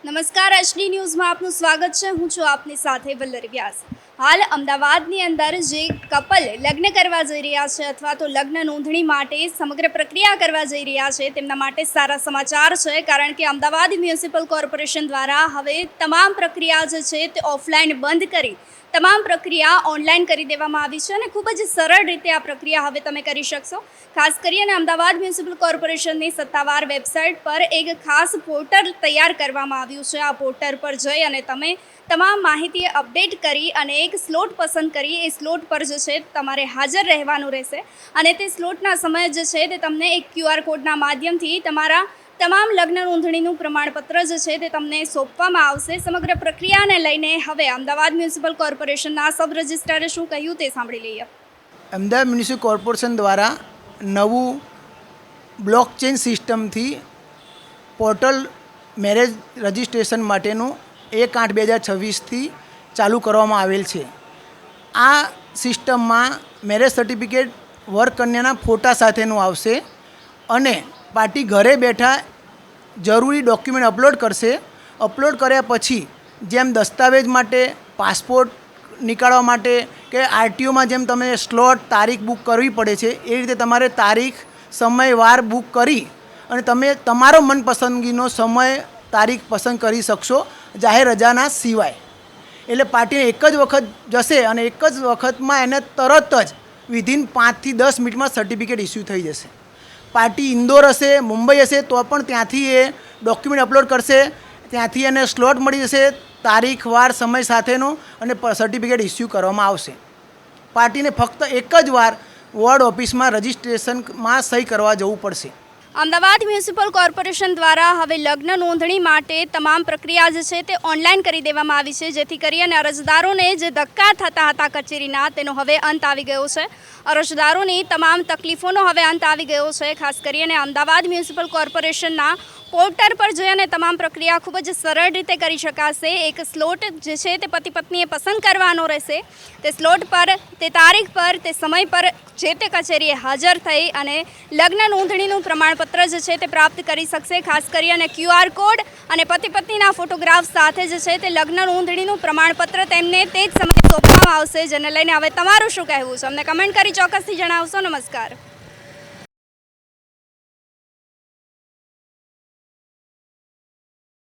નમસ્કાર એચડી ન્યૂઝમાં આપનું સ્વાગત છે। હું છું આપની સાથે વલ્લરી વ્યાસ। હાલ અમદાવાદની અંદર જે કપલ લગ્ન કરવા જઈ રહ્યા છે અથવા તો લગ્ન નોંધણી માટે સમગ્ર પ્રક્રિયા કરવા જઈ રહ્યા છે તેમના માટે સારા સમાચાર છે, કારણ કે અમદાવાદ મ્યુનિસિપલ કોર્પોરેશન દ્વારા હવે તમામ પ્રક્રિયા જે છે તે ઓફલાઈન બંધ કરી તમામ પ્રક્રિયા ઓનલાઈન કરી દેવામાં આવી છે અને ખૂબ જ સરળ રીતે આ પ્રક્રિયા હવે તમે કરી શકશો। ખાસ કરીને અમદાવાદ મ્યુનિસિપલ કોર્પોરેશનની સત્તાવાર વેબસાઇટ પર એક ખાસ પોર્ટલ તૈયાર કરવામાં આવ્યું છે। આ પોર્ટલ પર જઈ અને તમે તમામ માહિતી અપડેટ કરી અને એક સ્લોટ પસંદ કરી એ સ્લોટ પર જે છે તમારે હાજર રહેવાનું રહેશે અને તે સ્લોટના સમયે જે છે તે તમને એક QR કોડના માધ્યમથી તમારા તમામ લગ્ન નોંધણીનું પ્રમાણપત્ર જે છે તે તમને સોંપવામાં આવશે। સમગ્ર પ્રક્રિયાને લઈને હવે અમદાવાદ મ્યુનિસિપલ કોર્પોરેશનના સબ રજિસ્ટ્રારે શું કહ્યું તે સાંભળી લઈએ। અમદાવાદ મ્યુનિસિપલ કોર્પોરેશન દ્વારા નવું બ્લોકચેન સિસ્ટમથી પોર્ટલ મેરેજ રજિસ્ટ્રેશન માટેનું 1/8/2026થી ચાલુ કરવામાં આવેલ છે। આ સિસ્ટમમાં મેરેજ સર્ટિફિકેટ વર કન્યાના ફોટા સાથેનું આવશે અને પાર્ટી ઘરે બેઠા જરૂરી ડોક્યુમેન્ટ અપલોડ કરશે। અપલોડ કર્યા પછી જેમ દસ્તાવેજ માટે, પાસપોર્ટ નીકાળવા માટે કે આરટીઓમાં જેમ તમે સ્લોટ તારીખ બુક કરવી પડે છે એ રીતે તમારે તારીખ, સમય, વાર બુક કરી અને તમે તમારો મનપસંદગીનો સમય તારીખ પસંદ કરી શકશો જાહેર રજાના સિવાય। એટલે પાર્ટીને એક જ વખત જશે અને એક જ વખતમાં એને તરત જ વિધિન 5 થી 10 મિનિટમાં સર્ટિફિકેટ ઇસ્યુ થઈ જશે। પાર્ટી ઇન્દોર હશે, મુંબઈ હશે તો પણ ત્યાંથી એ ડોક્યુમેન્ટ અપલોડ કરશે, ત્યાંથી એને સ્લોટ મળી જશે, તારીખ, વાર, સમય સાથેનો અને સર્ટિફિકેટ ઇસ્યુ કરવામાં આવશે। પાર્ટીને ફક્ત એક જ વાર વોર્ડ ઓફિસમાં રજિસ્ટ્રેશનમાં સહી કરવા જવું પડશે। અમદાવાદ મ્યુનિસિપલ કોર્પોરેશન દ્વારા હવે લગ્ન નોંધણી માટે તમામ પ્રક્રિયા જે છે તે ઓનલાઈન કરી દેવામાં આવી છે, જેથી કરી અને અરજદારોને જે ધક્કા થતા હતા કચેરીના તેનો હવે અંત આવી ગયો છે। અરજદારોની તમામ તકલીફોનો હવે અંત આવી ગયો છે। ખાસ કરીને અમદાવાદ મ્યુનિસિપલ કોર્પોરેશનના પોર્ટલ પર જઈ અને તમામ પ્રક્રિયા ખૂબ જ સરળ રીતે કરી શકાશે। એક સ્લોટ જે છે તે પતિ પત્નીએ પસંદ કરવાનો રહેશે। તે સ્લોટ પર, તે તારીખ પર, તે સમય પર જે તે કચેરીએ હાજર થઈ અને લગ્ન નોંધણીનું પ્રમાણપત્ર જે છે તે પ્રાપ્ત કરી શકશે। ખાસ કરી અને QR કોડ અને પતિ પત્નીના ફોટોગ્રાફ સાથે જે છે તે લગ્ન નોંધણીનું પ્રમાણપત્ર તેમને તે જ સમયે સોંપવામાં આવશે, જેને લઈને હવે તમારું શું કહેવું છે અમને કમેન્ટ કરી ચોક્કસથી જણાવશો। નમસ્કાર।